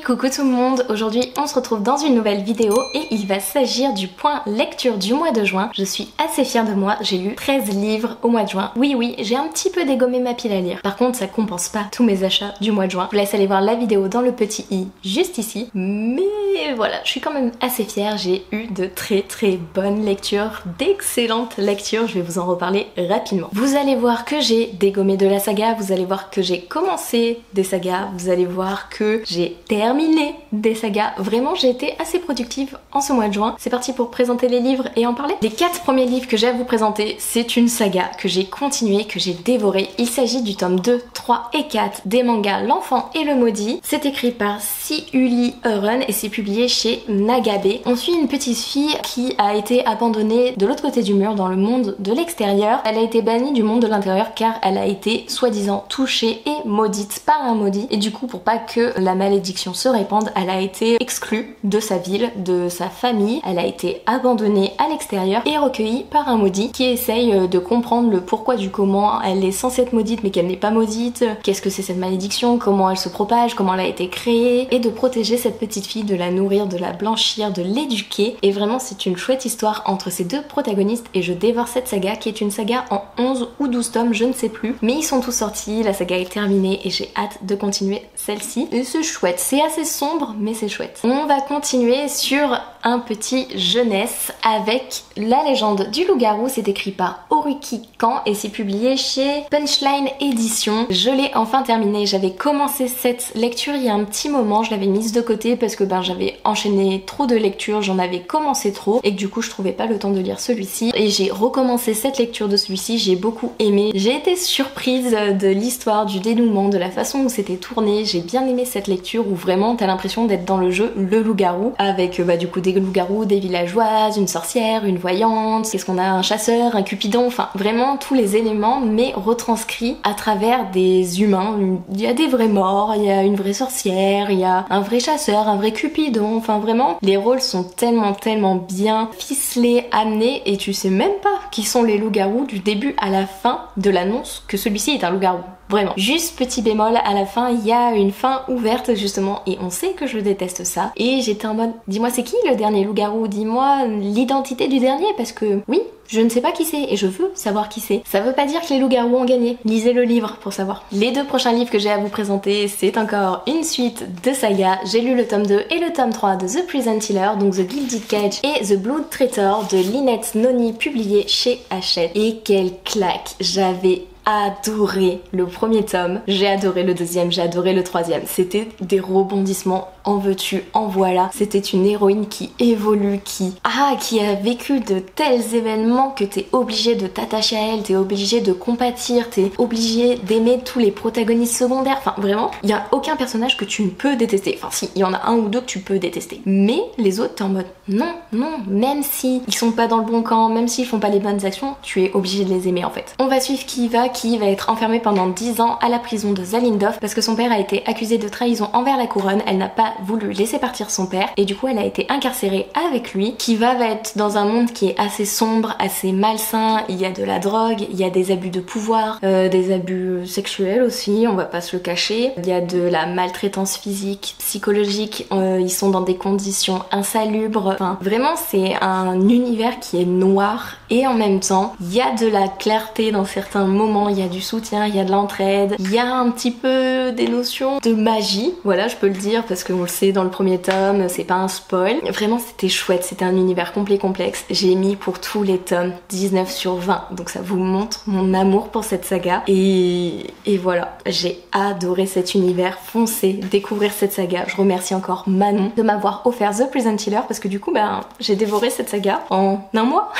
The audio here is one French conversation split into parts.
Coucou tout le monde, aujourd'hui on se retrouve dans une nouvelle vidéo et il va s'agir du point lecture du mois de juin. Je suis assez fière de moi, j'ai lu 13 livres au mois de juin. Oui, j'ai un petit peu dégommé ma pile à lire. Par contre ça compense pas tous mes achats du mois de juin. Je vous laisse aller voir la vidéo dans le petit i juste ici. Mais voilà, je suis quand même assez fière, j'ai eu de très bonnes lectures, d'excellentes lectures, je vais vous en reparler rapidement. Vous allez voir que j'ai dégommé de la saga, vous allez voir que j'ai commencé des sagas, vous allez voir que j'ai terminé des sagas. Vraiment j'ai été assez productive en ce mois de juin. C'est parti pour présenter les livres et en parler. Les 4 premiers livres que j'ai à vous présenter, c'est une saga que j'ai continué, que j'ai dévoré. Il s'agit du tome 2, 3 et 4 des mangas L'Enfant et le Maudit. C'est écrit par Si-Uli Euren et c'est publié chez Nagabe. On suit une petite fille qui a été abandonnée de l'autre côté du mur dans le monde de l'extérieur. Elle a été bannie du monde de l'intérieur car elle a été soi-disant touchée et maudite par un maudit. Et du coup, pour pas que la malédiction se répande, elle a été exclue de sa ville, de sa famille. Elle a été abandonnée à l'extérieur et recueillie par un maudit qui essaye de comprendre le pourquoi du comment elle est censée être maudite mais qu'elle n'est pas maudite. Qu'est-ce que c'est cette malédiction, comment elle se propage, comment elle a été créée, et de protéger cette petite fille, de la nourrir, de la blanchir, de l'éduquer. Et vraiment c'est une chouette histoire entre ces deux protagonistes et je dévore cette saga qui est une saga en 11 ou 12 tomes, je ne sais plus. Mais ils sont tous sortis, la saga est terminée et j'ai hâte de continuer celle-ci. Et c'est chouette, c'est assez sombre mais c'est chouette. On va continuer sur un petit jeunesse avec La Légende du Loup-Garou. C'est écrit par Haruki Kan et c'est publié chez Punchline Édition. Je l'ai enfin terminé, j'avais commencé cette lecture il y a un petit moment, je l'avais mise de côté parce que j'avais enchaîné trop de lectures, j'en avais commencé trop et que du coup je trouvais pas le temps de lire celui-ci. Et j'ai recommencé cette lecture de celui-ci, j'ai beaucoup aimé. J'ai été surprise de l'histoire, du dénouement, de la façon où c'était tourné. J'ai bien aimé cette lecture où vraiment t'as l'impression d'être dans le jeu Le Loup-Garou avec du coup des loups-garous, des villageoises, une sorcière, une voyante, qu'est-ce qu'on a, un chasseur, un cupidon, enfin vraiment tous les éléments mais retranscrits à travers des humains. Il y a des vrais morts, il y a une vraie sorcière, il y a un vrai chasseur, un vrai cupidon, enfin vraiment les rôles sont tellement bien ficelés, amenés et tu sais même pas qui sont les loups-garous du début à la fin de l'annonce que celui-ci est un loup-garou. Vraiment. Juste petit bémol, à la fin il y a une fin ouverte justement et on sait que je déteste ça. Et j'étais en mode, dis-moi c'est qui le dernier loup-garou, dis-moi l'identité du dernier parce que oui, je ne sais pas qui c'est et je veux savoir qui c'est. Ça veut pas dire que les loups-garous ont gagné. Lisez le livre pour savoir. Les 2 prochains livres que j'ai à vous présenter, c'est encore une suite de saga. J'ai lu le tome 2 et le tome 3 de The Prison Tiller, donc The Gilded Cage et The Blood Traitor de Lynette Noni, publié chez Hachette. Et quelle claque! J'avais adoré le premier tome, j'ai adoré le deuxième, j'ai adoré le troisième. C'était des rebondissements, en veux-tu, en voilà. C'était une héroïne qui évolue, qui a vécu de tels événements que t'es obligé de t'attacher à elle, t'es obligé de compatir, t'es obligé d'aimer tous les protagonistes secondaires. Enfin vraiment, il y a aucun personnage que tu ne peux détester. Enfin si, il y en a un ou deux que tu peux détester. Mais les autres, t'es en mode non, même si ils sont pas dans le bon camp, même s'ils font pas les bonnes actions, tu es obligé de les aimer en fait. On va suivre Kiva qui va être enfermée pendant 10 ans à la prison de Zalindov parce que son père a été accusé de trahison envers la couronne. Elle n'a pas voulu laisser partir son père et du coup elle a été incarcérée avec lui. Kiva va être dans un monde qui est assez sombre, assez malsain. Il y a de la drogue, il y a des abus de pouvoir, des abus sexuels aussi, on va pas se le cacher. Il y a de la maltraitance physique, psychologique, ils sont dans des conditions insalubres. Enfin vraiment c'est un univers qui est noir et en même temps il y a de la clarté dans certains moments. Il y a du soutien, il y a de l'entraide, il y a un petit peu des notions de magie, voilà je peux le dire parce qu'on le sait dans le premier tome, c'est pas un spoil. Vraiment c'était chouette, c'était un univers complet complexe. J'ai mis pour tous les tomes 19 sur 20, donc ça vous montre mon amour pour cette saga et voilà, j'ai adoré cet univers. Foncez découvrir cette saga. Je remercie encore Manon de m'avoir offert The Prison Tiller parce que du coup j'ai dévoré cette saga en un mois.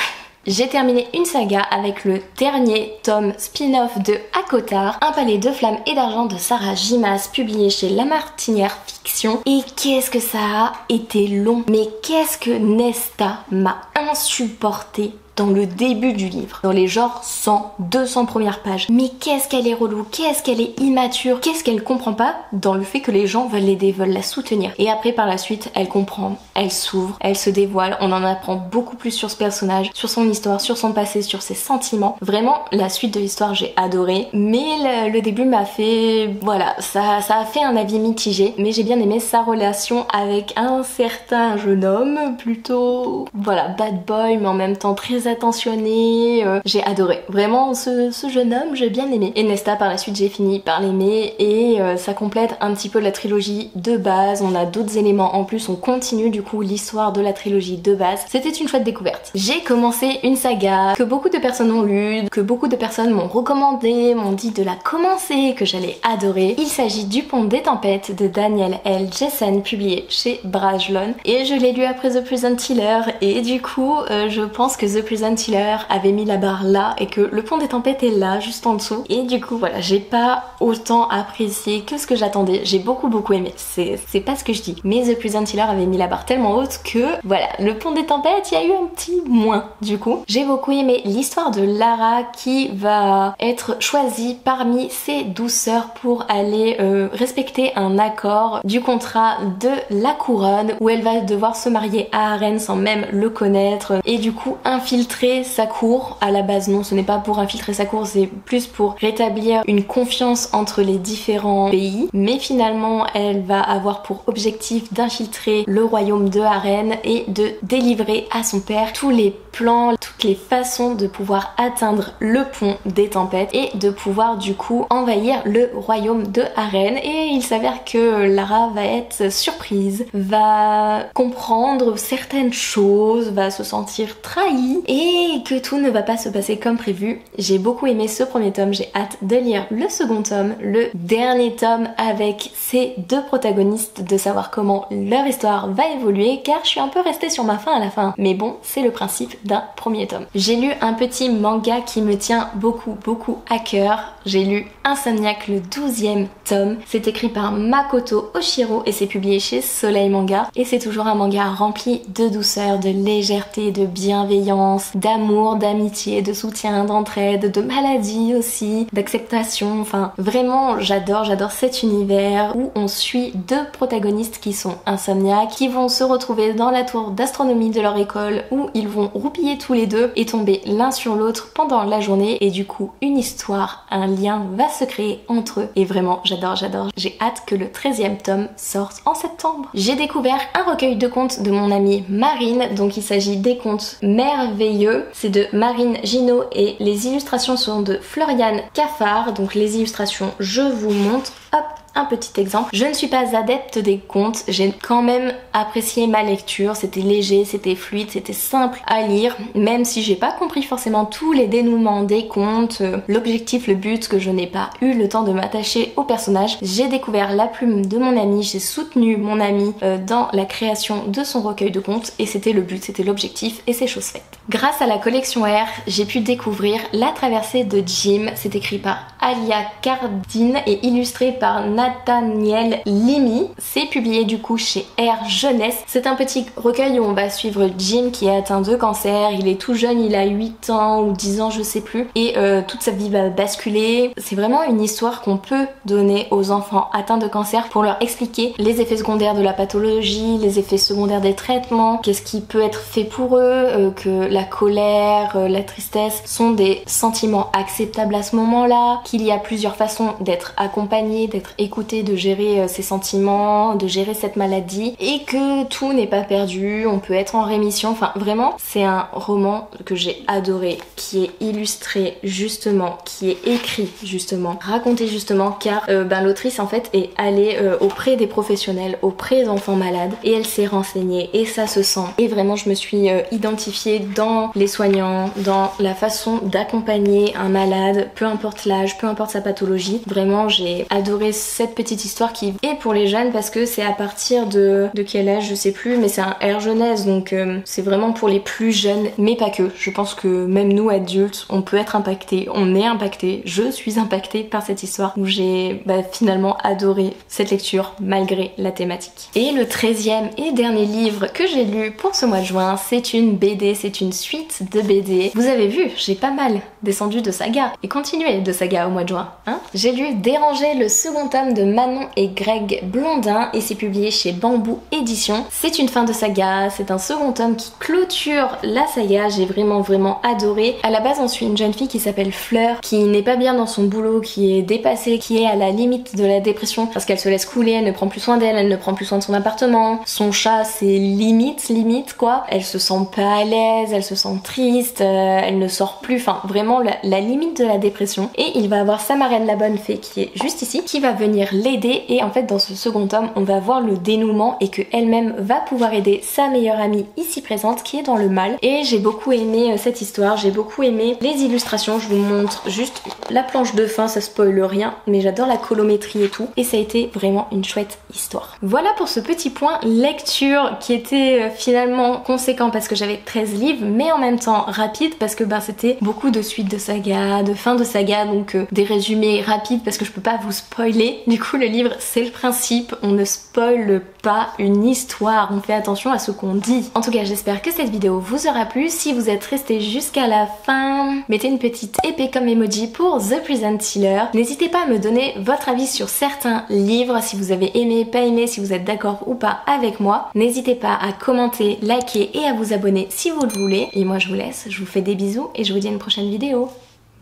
J'ai terminé une saga avec le dernier tome spin-off de Akotar, Un palais de flammes et d'argent de Sarah Gimas, publié chez La Martinière Fiction. Et qu'est-ce que ça a été long, mais qu'est-ce que Nesta m'a insupporté dans le début du livre, dans les genres 100, 200 premières pages. Mais qu'est-ce qu'elle est relou, qu'est-ce qu'elle est immature, qu'est-ce qu'elle comprend pas dans le fait que les gens veulent l'aider, veulent la soutenir. Et après par la suite, elle comprend, elle s'ouvre, elle se dévoile, on en apprend beaucoup plus sur ce personnage, sur son histoire, sur son passé, sur ses sentiments. Vraiment, la suite de l'histoire, j'ai adoré. Mais le début m'a fait... Voilà, ça a fait un avis mitigé. Mais j'ai bien aimé sa relation avec un certain jeune homme, plutôt... Voilà, bad boy, mais en même temps très attentionné. J'ai adoré. Vraiment, ce jeune homme, j'ai bien aimé. Et Nesta, par la suite, j'ai fini par l'aimer. Et ça complète un petit peu la trilogie de base. On a d'autres éléments en plus. On continue du coup l'histoire de la trilogie de base. C'était une chouette découverte. J'ai commencé une saga que beaucoup de personnes ont lue, que beaucoup de personnes m'ont recommandé, m'ont dit de la commencer, que j'allais adorer. Il s'agit du Pont des Tempêtes de Daniel L. Jessen, publié chez Brajlon. Et je l'ai lu après The Prison Tiller. Et du coup, je pense que The Prison Tiller avait mis la barre là et que le Pont des Tempêtes est là, juste en dessous. Et du coup, voilà, j'ai pas autant apprécié que ce que j'attendais. J'ai beaucoup aimé. C'est pas ce que je dis. Mais The Prison Tiller avait mis la barre tellement haute que, voilà, le Pont des Tempêtes, il y a eu un petit moins du coup. J'ai beaucoup aimé l'histoire de Lara qui va être choisie parmi ses 12 sœurs pour aller respecter un accord du contrat de la couronne où elle va devoir se marier à Arène sans même le connaître et du coup infiltrer sa cour. À la base non, ce n'est pas pour infiltrer sa cour, c'est plus pour rétablir une confiance entre les différents pays, mais finalement elle va avoir pour objectif d'infiltrer le royaume de Arène et de délivrer à son père tous les plans, toutes les façons de pouvoir atteindre le pont des tempêtes et de pouvoir du coup envahir le royaume de Arène. Et il s'avère que Lara va être surprise, va comprendre certaines choses, va se sentir trahie et que tout ne va pas se passer comme prévu. J'ai beaucoup aimé ce premier tome, j'ai hâte de lire le second tome, le dernier tome avec ces deux protagonistes, de savoir comment leur histoire va évoluer car je suis un peu restée sur ma faim à la fin. Mais bon, c'est le principe d'un premier tome. J'ai lu un petit manga qui me tient beaucoup à cœur. J'ai lu Insomniac, le 12e tome. C'est écrit par Makoto Oshiro et c'est publié chez Soleil Manga. Et c'est toujours un manga rempli de douceur, de légèreté, de bienveillance, d'amour, d'amitié, de soutien, d'entraide, de maladie aussi, d'acceptation. Enfin, vraiment, j'adore cet univers où on suit deux protagonistes qui sont insomniaques, qui vont se retrouver dans la tour d'astronomie de leur école où ils vont roupiller tous les deux et tomber l'un sur l'autre pendant la journée et du coup une histoire, un lien va se créer entre eux et vraiment j'adore. J'ai hâte que le 13e tome sorte en septembre. J'ai découvert un recueil de contes de mon amie Marine, donc il s'agit des contes merveilleux. C'est de Marine Gino et les illustrations sont de Floriane Caffard, donc les illustrations je vous montre. Hop, un petit exemple. Je ne suis pas adepte des contes, j'ai quand même apprécié ma lecture, c'était léger, c'était fluide, c'était simple à lire, même si j'ai pas compris forcément tous les dénouements des contes, l'objectif, le but, que je n'ai pas eu le temps de m'attacher au personnage. J'ai découvert la plume de mon amie, j'ai soutenu mon amie dans la création de son recueil de contes et c'était le but, c'était l'objectif et c'est chose faite. Grâce à la collection R, j'ai pu découvrir La traversée de Jim, c'est écrit par Alia Cardine et illustré par Nathaniel Limy. C'est publié du coup chez R Jeunesse. C'est un petit recueil où on va suivre Jim qui est atteint de cancer. Il est tout jeune, il a 8 ans ou 10 ans, je sais plus. Et toute sa vie va basculer. C'est vraiment une histoire qu'on peut donner aux enfants atteints de cancer pour leur expliquer les effets secondaires de la pathologie, les effets secondaires des traitements, qu'est-ce qui peut être fait pour eux, que la colère, la tristesse sont des sentiments acceptables à ce moment-là, qu'il y a plusieurs façons d'être accompagné, d'être écouté, de gérer ses sentiments, de gérer cette maladie et que tout n'est pas perdu, on peut être en rémission. Enfin vraiment, c'est un roman que j'ai adoré, qui est illustré justement, qui est écrit justement, raconté justement car l'autrice en fait est allée auprès des professionnels, auprès d'enfants malades et elle s'est renseignée et ça se sent. Et vraiment je me suis identifiée dans les soignants, dans la façon d'accompagner un malade, peu importe l'âge, peu importe sa pathologie. Vraiment j'ai adoré cette petite histoire qui est pour les jeunes parce que c'est à partir de quel âge je sais plus, mais c'est un air jeunesse, donc c'est vraiment pour les plus jeunes, mais pas que. Je pense que même nous adultes, on peut être impacté, on est impacté, je suis impactée par cette histoire où j'ai finalement adoré cette lecture malgré la thématique. Et le 13e et dernier livre que j'ai lu pour ce mois de juin, c'est une BD, c'est une suite de BD. Vous avez vu, j'ai pas mal descendu de saga et continué de saga au mois de juin. J'ai lu Déranger, le second tome de Manon et Greg Blondin et c'est publié chez Bambou Éditions. C'est une fin de saga, c'est un second tome qui clôture la saga, j'ai vraiment adoré. À la base on suit une jeune fille qui s'appelle Fleur, qui n'est pas bien dans son boulot, qui est dépassée, qui est à la limite de la dépression parce qu'elle se laisse couler, elle ne prend plus soin d'elle, elle ne prend plus soin de son appartement. Son chat c'est limite quoi. Elle se sent pas à l'aise, elle se sent triste, elle ne sort plus, enfin vraiment la limite de la dépression. Et il va avoir sa marraine la bonne fée qui est juste ici, qui va venir l'aider et en fait dans ce second tome on va voir le dénouement et que elle-même va pouvoir aider sa meilleure amie ici présente qui est dans le mal. Et j'ai beaucoup aimé cette histoire, j'ai beaucoup aimé les illustrations, je vous montre juste la planche de fin, ça spoile rien, mais j'adore la colométrie et tout et ça a été vraiment une chouette histoire. Voilà pour ce petit point lecture qui était finalement conséquent parce que j'avais 13 livres mais en même temps rapide parce que c'était beaucoup de suites de saga, de fin de saga, donc des résumés rapides parce que je peux pas vous spoiler. Du coup le livre c'est le principe, on ne spoile pas une histoire, on fait attention à ce qu'on dit. En tout cas j'espère que cette vidéo vous aura plu. Si vous êtes resté jusqu'à la fin, mettez une petite épée comme emoji pour The Prison Sealer. N'hésitez pas à me donner votre avis sur certains livres, si vous avez aimé, pas aimé, si vous êtes d'accord ou pas avec moi. N'hésitez pas à commenter, liker et à vous abonner si vous le voulez. Et moi je vous laisse, je vous fais des bisous et je vous dis à une prochaine vidéo.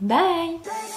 Bye!